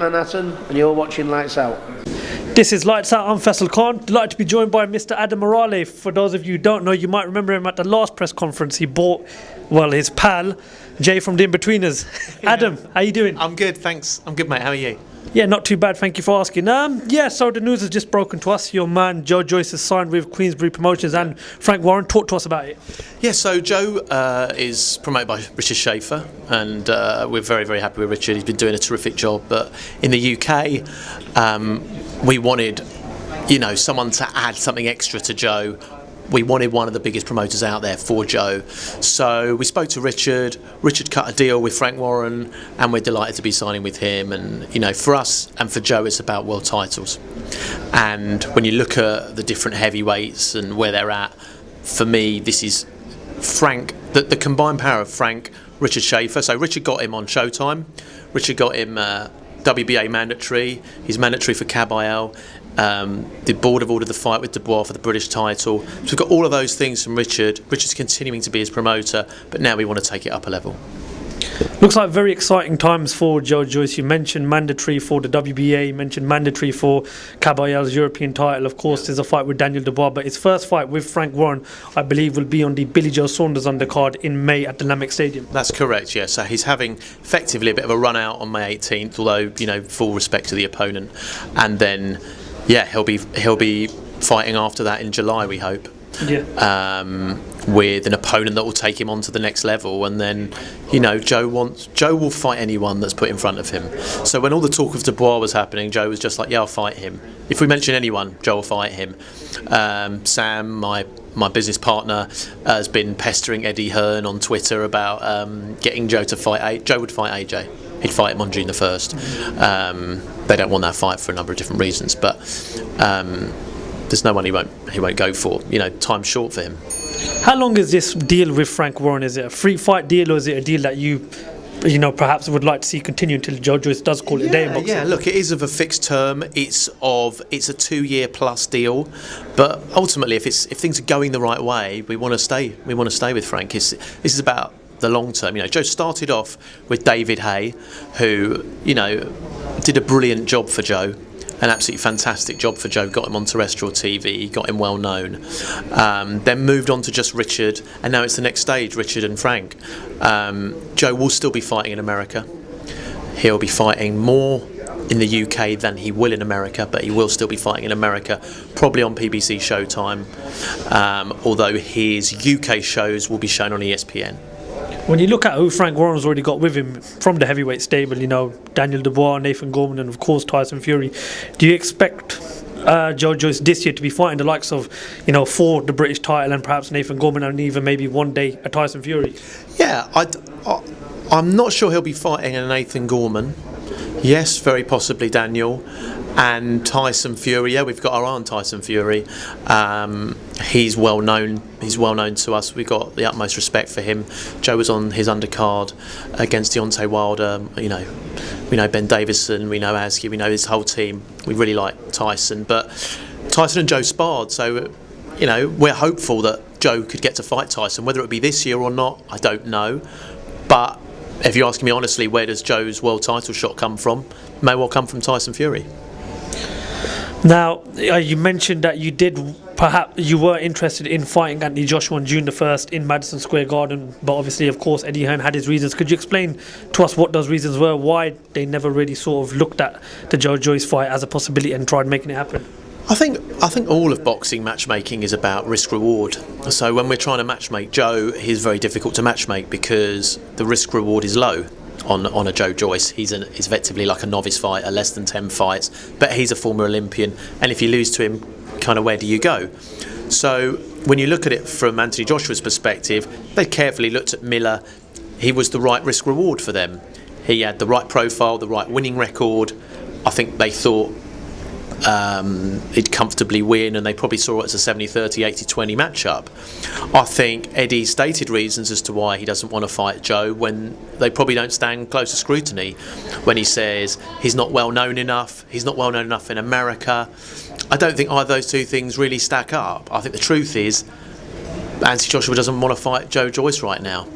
Manhattan, and you're watching Lights Out. This is Lights Out. I'm Faisal Khan. Delighted to be joined by Mr. Adam Morallee. For those of you who don't know, you might remember him at the last press conference. He bought, his pal, Jay from The In-Betweeners. Adam, how you doing? I'm good, thanks. I'm good, mate. How are you? Yeah, not too bad. Thank you for asking. So the news has just broken to us. Your man, Joyce, has signed with Queensberry Promotions and Frank Warren. Talk to us about it. Yeah, so Joe is promoted by Richard Schaefer, and we're very, very happy with Richard. He's been doing a terrific job. But in the UK, we wanted, someone to add something extra to Joe. We wanted one of the biggest promoters out there for Joe. So we spoke to Richard. Richard cut a deal with Frank Warren, and we're delighted to be signing with him. And, for us and for Joe, it's about world titles. And when you look at the different heavyweights and where they're at, for me, this is Frank, the combined power of Frank, Richard Schaefer. So Richard got him on Showtime. Richard got him WBA mandatory. He's mandatory for Kabayel. The board have ordered the fight with Dubois for the British title. So we've got all of those things from Richard. Richard's continuing to be his promoter, but now we want to take it up a level. Looks like very exciting times for Joyce. You mentioned mandatory for the WBA, you mentioned mandatory for Kabayel's European title. Of course, there's a fight with Daniel Dubois, but his first fight with Frank Warren, I believe, will be on the Billy Joe Saunders undercard in May at the Lambic Stadium. That's correct, yeah. So he's having effectively a bit of a run out on May 18th, although, full respect to the opponent. And then, he'll be fighting after that in July, we hope. Yeah. With an opponent that will take him on to the next level, and then Joe will fight anyone that's put in front of him. So when all the talk of Dubois was happening, Joe was just like, I'll fight him. If we mention anyone, Joe will fight him. Sam, my business partner, has been pestering Eddie Hearn on Twitter about getting Joe to fight. Joe would fight AJ. He'd fight him on June the 1st. They don't want that fight for a number of different reasons, but there's no one he won't go for. Time's short for him. How long is this deal with Frank Warren? Is it a free fight deal, or is it a deal that you perhaps would like to see continue until Joe Joyce does call it a day in boxing? Yeah, look, it is of a fixed term. It's a 2-year plus deal, but ultimately, if things are going the right way, we want to stay. We want to stay with Frank. This is about the long term. Joe started off with David Hay, who did a brilliant job for Joe. An absolutely fantastic job for Joe, got him on terrestrial TV, got him well known. Then moved on to just Richard, and now it's the next stage, Richard and Frank. Joe will still be fighting in America. He'll be fighting more in the UK than he will in America, but he will still be fighting in America, probably on PBC Showtime, although his UK shows will be shown on ESPN. When you look at who Frank Warren's already got with him from the heavyweight stable, Daniel Dubois, Nathan Gorman, and of course Tyson Fury, do you expect Joe Joyce this year to be fighting the likes of, for the British title and perhaps Nathan Gorman and even maybe one day a Tyson Fury? Yeah, I'm not sure he'll be fighting a Nathan Gorman. Yes, very possibly Daniel. And Tyson Fury, we've got our eye on Tyson Fury. He's well known. He's well known to us. We've got the utmost respect for him. Joe was on his undercard against Deontay Wilder. We know Ben Davison. We know Askey. We know his whole team. We really like Tyson. But Tyson and Joe sparred, so we're hopeful that Joe could get to fight Tyson. Whether it be this year or not, I don't know. But if you're asking me honestly, where does Joe's world title shot come from? May well come from Tyson Fury. Now, you mentioned that you were interested in fighting Anthony Joshua on June the 1st in Madison Square Garden, but obviously, of course, Eddie Hearn had his reasons. Could you explain to us what those reasons were, why they never really sort of looked at the Joe Joyce fight as a possibility and tried making it happen? I think all of boxing matchmaking is about risk-reward. So when we're trying to matchmake Joe, he's very difficult to matchmake because the risk-reward is low. On a Joe Joyce, he's effectively like a novice fighter, less than 10 fights, but he's a former Olympian, and if you lose to him, kind of where do you go? So when you look at it from Anthony Joshua's perspective, they carefully looked at Miller. He was the right risk reward for them. He had the right profile, the right winning record. I think they thought he'd comfortably win, and they probably saw it as a 70-30, 80-20 matchup. I think Eddie stated reasons as to why he doesn't want to fight Joe when they probably don't stand close to scrutiny. When he says he's not well known enough in America. I don't think either of those two things really stack up. I think the truth is Anthony Joshua doesn't want to fight Joyce right now.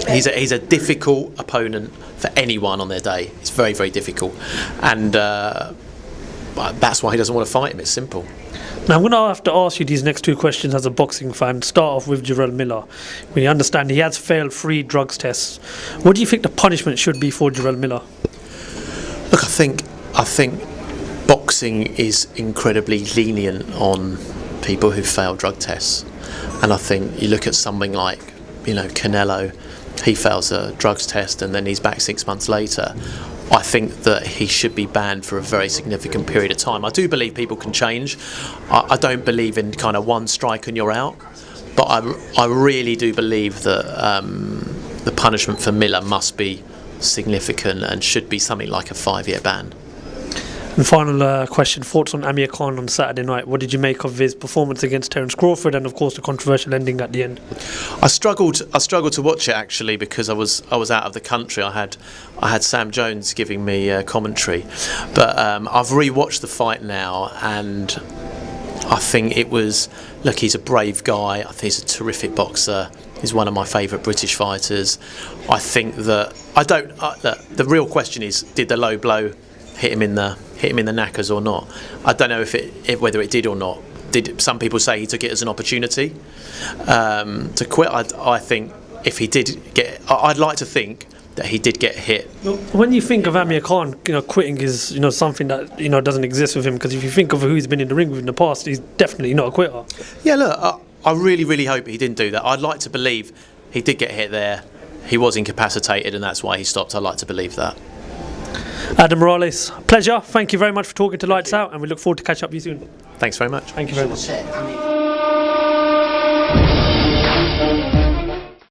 He's a difficult opponent for anyone on their day. It's very, very difficult, and that's why he doesn't want to fight him. It's simple. Now I'm going to have to ask you these next two questions as a boxing fan. Start off with Darrell Miller. We understand he has failed 3 drugs tests. What do you think the punishment should be for Darrell Miller? Look, I think boxing is incredibly lenient on people who fail drug tests, and I think you look at something like, Canelo. He fails a drugs test and then he's back 6 months later. I think that he should be banned for a very significant period of time. I do believe people can change. I don't believe in kind of one strike and you're out, but I really do believe that the punishment for Miller must be significant and should be something like a 5-year ban. And final question, thoughts on Amir Khan on Saturday night. What did you make of his performance against Terence Crawford and of course the controversial ending at the end? I struggled to watch it actually because I was out of the country. I had Sam Jones giving me commentary, but I've rewatched the fight now and I think it was, look, he's a brave guy. I think he's a terrific boxer. He's one of my favourite British fighters. I think that the real question is, did the low blow hit him in the knackers or not? I don't know whether it did or not. Some people say he took it as an opportunity to quit. I think if he did I'd like to think that he did get hit. When you think of Amir Khan, quitting is something that doesn't exist with him, because if you think of who he's been in the ring with in the past, he's definitely not a quitter. Yeah, look, I really, really hope he didn't do that. I'd like to believe he did get hit there. He was incapacitated and that's why he stopped. I'd like to believe that. Adam Morallee, pleasure. Thank you very much for talking to Lights Out, and we look forward to catching up with you soon. Thanks very much. Thank you very much.